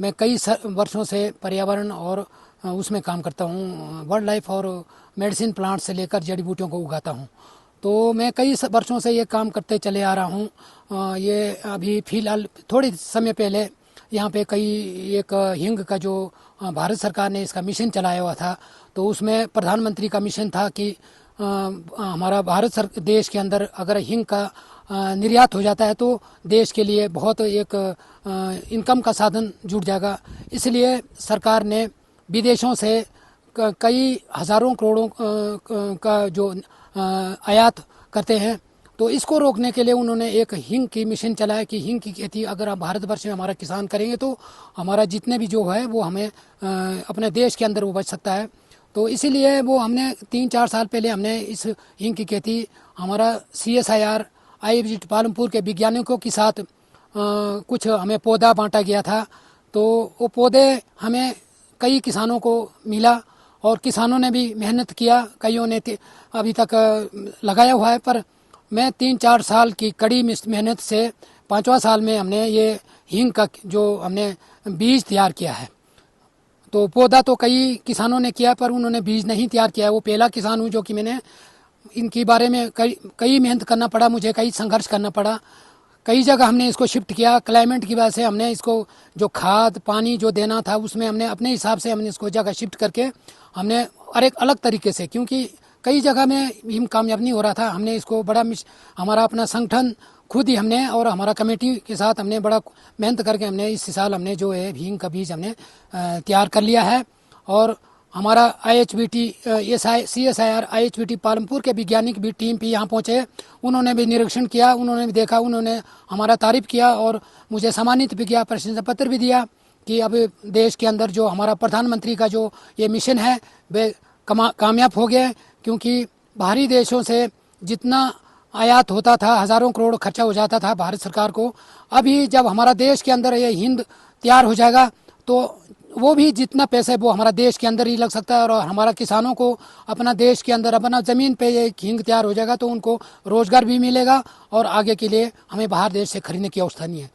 मैं कई वर्षों से पर्यावरण और उसमें काम करता हूँ। वाइल्ड लाइफ और मेडिसिन प्लांट से लेकर जड़ी बूटियों को उगाता हूँ। तो मैं कई वर्षों से ये काम करते चले आ रहा हूँ। ये अभी फिलहाल थोड़े समय पहले यहाँ पे एक हिंग का जो भारत सरकार ने इसका मिशन चलाया हुआ था, तो उसमें प्रधानमंत्री का मिशन था कि हमारा देश के अंदर अगर हिंग का निर्यात हो जाता है तो देश के लिए बहुत एक इनकम का साधन जुड़ जाएगा। इसलिए सरकार ने विदेशों से कई हज़ारों करोड़ों का जो आयात करते हैं, तो इसको रोकने के लिए उन्होंने एक हिंग की मिशन चलाया कि हिंग की खेती अगर हम भारतवर्ष में हमारा किसान करेंगे तो हमारा जितने भी जो है वो हमें अपने देश के अंदर वो बच सकता है। तो इसीलिए वो हमने 3-4 साल पहले हमने इस हिंग की खेती हमारा CSIR IIT पालमपुर के वैज्ञानिकों के साथ कुछ हमें पौधा बांटा गया था। तो वो पौधे हमें कई किसानों को मिला और किसानों ने भी मेहनत किया, कईयों ने अभी तक लगाया हुआ है। पर मैं 3-4 साल की कड़ी मेहनत से 5वां साल में हमने ये हिंग का जो हमने बीज तैयार किया है। तो पौधा तो कई किसानों ने किया पर उन्होंने बीज नहीं तैयार किया है। वो पहला किसान हूँ जो कि मैंने इनके बारे में कई मेहनत करना पड़ा, मुझे कई संघर्ष करना पड़ा। कई जगह हमने इसको शिफ्ट किया, क्लाइमेट की वजह से हमने इसको जो खाद पानी जो देना था उसमें हमने अपने हिसाब से हमने इसको जगह शिफ्ट करके हमने और एक अलग तरीके से, क्योंकि कई जगह में हिम कामयाब नहीं हो रहा था, हमने इसको बड़ा हमारा अपना संगठन खुद ही हमने और हमारा कमेटी के साथ हमने बड़ा मेहनत करके हमने इस साल हमने जो है हिंग का बीज हमने तैयार कर लिया है। और हमारा CSIR IIT पालमपुर के वैज्ञानिक भी टीम भी यहाँ पहुँचे, उन्होंने भी निरीक्षण किया, उन्होंने भी देखा, उन्होंने हमारा तारीफ किया और मुझे सम्मानित भी किया, प्रशंसा पत्र भी दिया कि अब देश के अंदर जो हमारा प्रधानमंत्री का जो ये मिशन है वे कामयाब हो गए। क्योंकि बाहरी देशों से जितना आयात होता था, हज़ारों करोड़ खर्चा हो जाता था भारत सरकार को, अभी जब हमारा देश के अंदर ये हिंग तैयार हो जाएगा तो वो भी जितना पैसा है वो हमारा देश के अंदर ही लग सकता है। और हमारा किसानों को अपना देश के अंदर अपना ज़मीन पे ये हिंग तैयार हो जाएगा तो उनको रोज़गार भी मिलेगा और आगे के लिए हमें बाहर देश से खरीदने की आवश्यकता नहीं है।